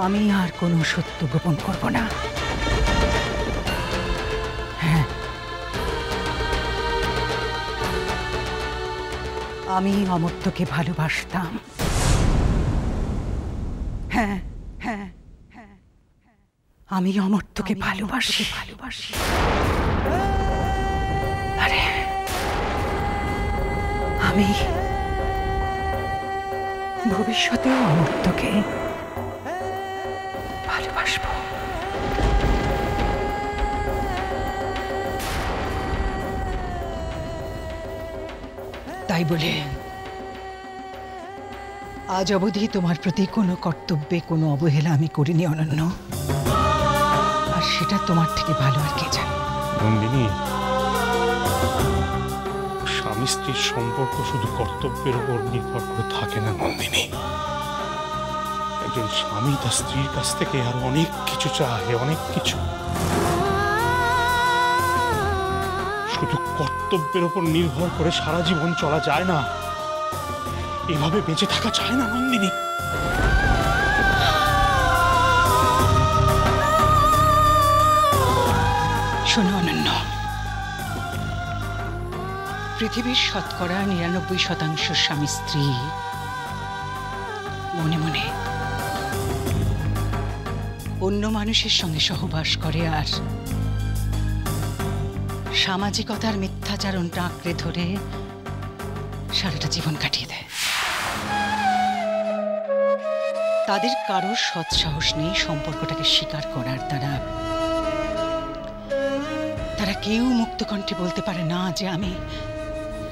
আমি আর কোনো সত্য গোপন করব না। হ্যাঁ, আমি অমর্ত্যকে ভালোবাসতাম। হ্যাঁ হ্যাঁ হ্যাঁ, আমি অমর্ত্যকে ভালোবাসি। আরে আমি ভবিষ্যতেও অমর্ত্যকে ভালোবাসবো। তাই বলে আজ অবধি তোমার প্রতি কোনো কর্তব্যে কোনো অবহেলা আমি করিনি অনন্য, আর সেটা তোমার থেকে ভালো আর কে জানে। নন্দিনী, স্বামী স্ত্রীর সম্পর্ক শুধু কর্তব্যের উপর নির্ভর করে থাকে না নন্দিনী। একজন স্বামী তার স্ত্রীর কাছ থেকে আর অনেক কিছু চায়, অনেক কিছু। শুধু কর্তব্যের উপর নির্ভর করে সারা জীবন চলা যায় না, এভাবে বেঁচে থাকা যায় না নন্দিনী। শোনো অনন্য, পৃথিবীর 99% স্বামী স্ত্রী মনে মনে অন্য মানুষের সঙ্গে সহবাস করে আর সামাজিকতার মিথ্যাচারণটা আঁকড়ে ধরে সারাটা জীবন কাটিয়ে দেয়। তাদের কারোর সৎসাহস নেই সম্পর্কটাকে স্বীকার করার। তারা কেউ মুক্তকণ্ঠে বলতে পারে না যে আমি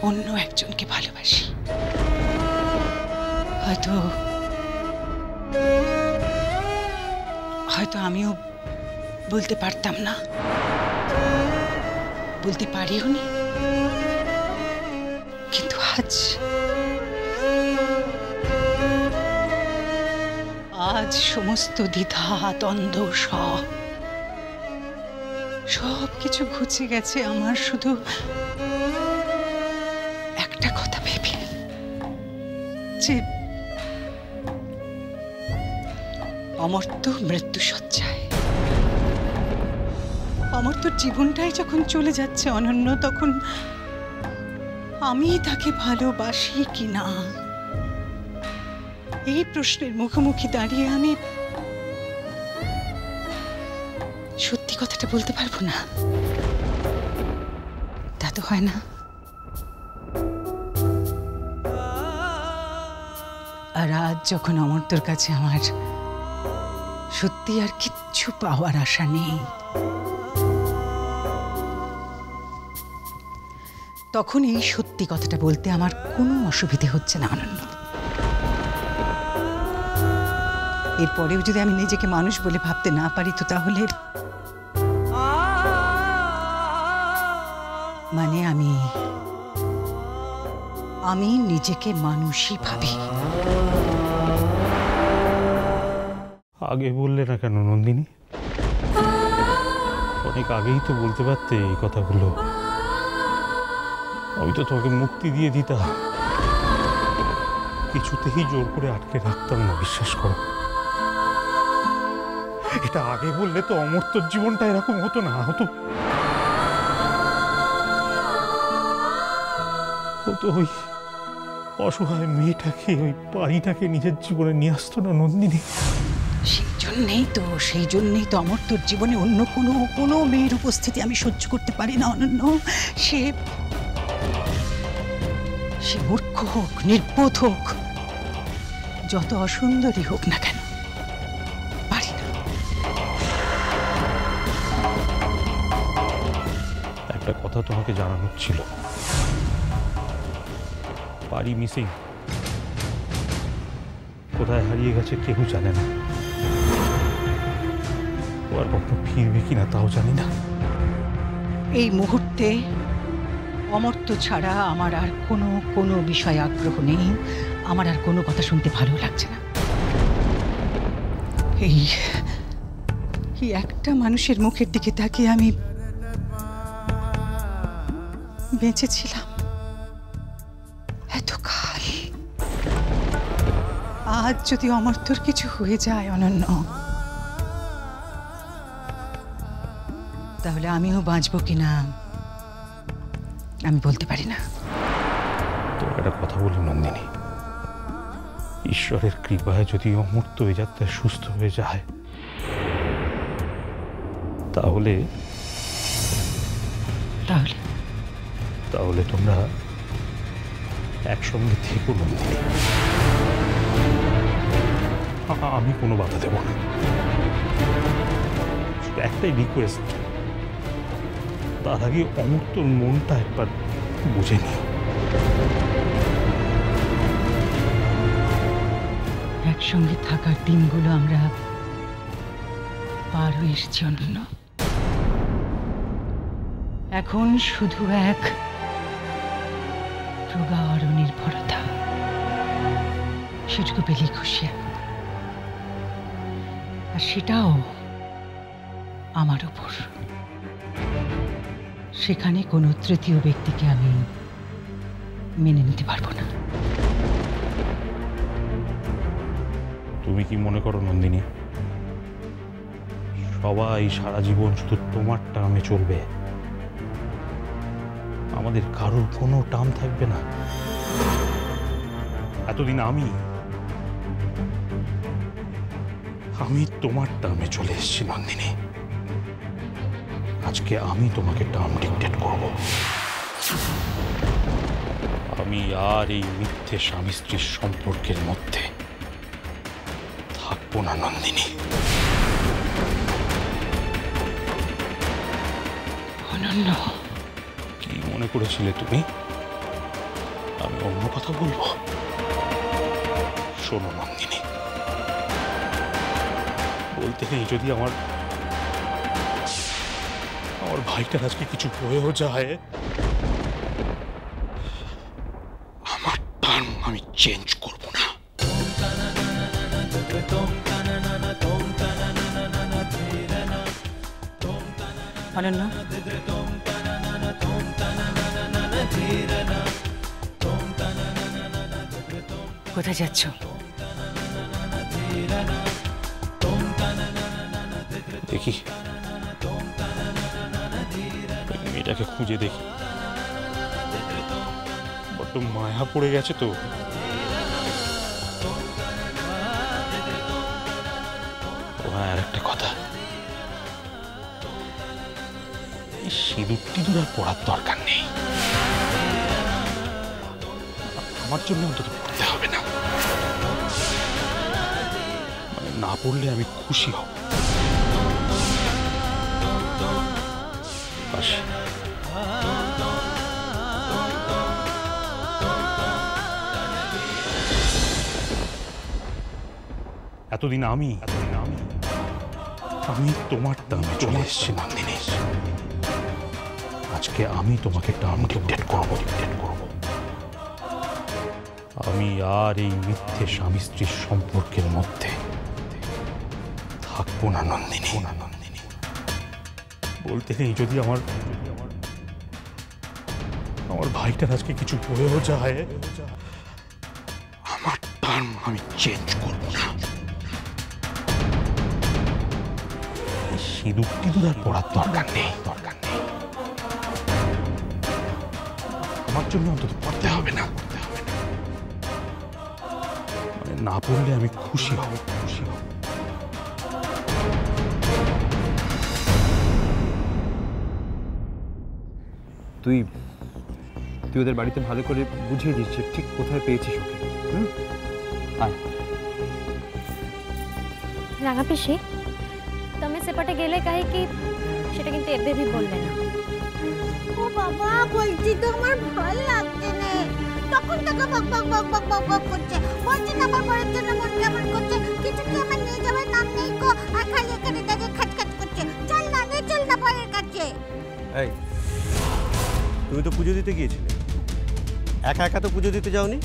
অন্য একজনকে ভালোবাসি। হয়তো আমিও বলতে পারতাম না, বলতে পারিও নি, কিন্তু আজ সমস্ত দ্বিধা দ্বন্দ্ব সব কিছু ঘুচে গেছে। আমার শুধু একটা কথা ভেবে, যে অমর্ত্য মৃত্যু শয্যায়, অমর্ত্যর জীবনটাই যখন চলে যাচ্ছে অনন্য, তখন আমি তাকে ভালোবাসি কিনা এই প্রশ্নের মুখোমুখি দাঁড়িয়ে আমি সত্যি কথাটা বলতে পারবো না। তা তো হয় না। আর আজ যখন অমর্ত্যর কাছে আমার সত্যি আর কিচ্ছু পাওয়ার আশা নেই, তখন এই সত্যি কথাটা বলতে আমার কোনো অসুবিধে হচ্ছে না অনন্য। এরপরেও যদি আমি নিজেকে মানুষ বলে ভাবতে না পারি, তো তাহলে মানে আমি নিজেকে মানুষই ভাবি। আগে বললে না কেন নন্দিনী? অনেক আগেই তো বলতে পারতে এই কথাগুলো। আমি তো তোমাকে মুক্তি দিয়ে দিতাম, কিছুতেই জোর করে আটকে রাখতাম না, বিশ্বাস করো। এটা আগে বললে তো অমর্ত্যর জীবনটা এরকম হতো না, হতো ওই অসহায় মেয়েটাকে, ওই বাড়িটাকে নিজের জীবনে নিয়ে আসতো না নন্দিনী। সেই জন্যই তো অমর্ত্যর জীবনে অন্য কোনো মেয়ের উপস্থিতি আমি সহ্য করতে পারি না অনন্য। সে মূর্খ হোক, নির্বোধ হোক, যত অসুন্দরী হোক না কেন, পারি না। একটা কথা তোমাকে জানানোর ছিল। বাড়ি মিসিং, কোথায় হারিয়ে গেছে কেউ জানে না। ও আর কখনো ফিরবে কিনা তাও জানি না। এই মুহূর্তে অমর্ত্য ছাড়া আমার আর কোনো বিষয়ে আগ্রহ নেই। আমার আর কোনো কথা শুনতে ভালো লাগছে না। এই একটা মানুষের মুখের দিকে তাকিয়ে আমি বেঁচেছিলাম এতকাল, আজ যদি অমর্ত্যর কিছু হয়ে যায় অনন্য, তাহলে আমিও বাঁচবো কিনা আমি বলতে পারি না। তো একটা কথা বলি নন্দিনী, ঈশ্বরের কৃপায় যদি অমর্ত্য এই যাত্রায় সুস্থ হয়ে যায়, তাহলে তাহলে তাহলে তোমরা একসঙ্গে থেকো নন্দিনী। আমি কোনো বাধা দেব না, শুধু একটাই রিকোয়েস্ট, তার আগে অমর্ত্যর মনটা একবার বুঝে নিও। একসঙ্গে থাকার দিনগুলো আমরা পার হয়ে এসেছি অনন্য। এখন শুধু এক প্রগাঢ় নির্ভরতা, সেটুকু পেলেই খুশি আমি। আর সেটাও আমার উপর। সেখানে কোনো তৃতীয় ব্যক্তিকে আমি মেনে নিতে পারবো না। তুমি কি মনে করো নন্দিনী, সবাই সারা জীবন শুধু তোমার টার্মে চলবে, আমাদের কারোর কোনো টার্ম থাকবে না? এতদিন আমি তোমার টার্মে চলে এসেছি নন্দিনী, আজকে আমি তোমাকে টার্ম ডিক্টেট করব। আমি আর এই মিথ্যে স্বামী স্ত্রীর সম্পর্কের মধ্যে থাকবো না নন্দিনী। অনন্য, কি মনে করেছিলে তুমি আমি অন্য কথা বলবো? শোনো নন্দিনী, বলতে নেই যদি আমার ভাইটার আজকে কিছু হয়েও যায়, আমার টার্ম আমি চেঞ্জ করব না। অনন্য, কোথায় যাচ্ছ? দেখি মেয়েটাকে খুঁজে দেখি, বড্ড মায়া পড়ে গেছে তো। হ্যাঁ, আর একটা কথা, এই সিঁদুর টিঁদুর আর পড়ার দরকার নেই, আমার জন্য অন্তত পড়তে হবে না। মানে না পড়লে আমি খুশি হব। আসি। এতদিন আমি তোমার টার্মে চলে এসেছি নন্দিনী, আজকে আমি তোমাকে টার্ম ডিক্টেট করব। আমি আর এই মিথ্যে স্বামী স্ত্রীর সম্পর্কের মধ্যে থাকবো না নন্দিনী। বলতে নেই যদি আমার ভাইটার আজকে কিছু হয়েও যায়, আমার টার্ম আমি চেঞ্জ করব না। সিঁদুর টিঁদুর আর পড়ার দরকার নেই। আমার জন্য অন্তত পড়তে হবে না। মানে না পড়লে আমি খুশি হব। তুই ওদের বাড়িতে ভালো করে বুঝিয়ে দিচ্ছি ঠিক কোথায় পেয়েছিস ওকে। আয়। রাঙা পিসি, তুমি সেপটে গেলে কাহিকি সেটা কিন্তু এবে भी বললে না। ও বাবা, বলছি তো আমার ভালো লাগছে না, তখন থেকে বক বক বক বক বক বক করছে, বলছি না আমার পরের জন্য মন কেমন করছে, কিছু কি আমার নিয়ে যাওয়ার নাম নেই গো, আর খালি এখানে দাঁড়িয়ে খাচখাচ করছে। চল না রে, চল না পরের কাছে। এই, তুমি তো পুজো দিতে গিয়েছিলে, একা একা তো পুজো দিতে যাওনি,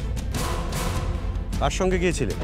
কার সঙ্গে গিয়েছিলে?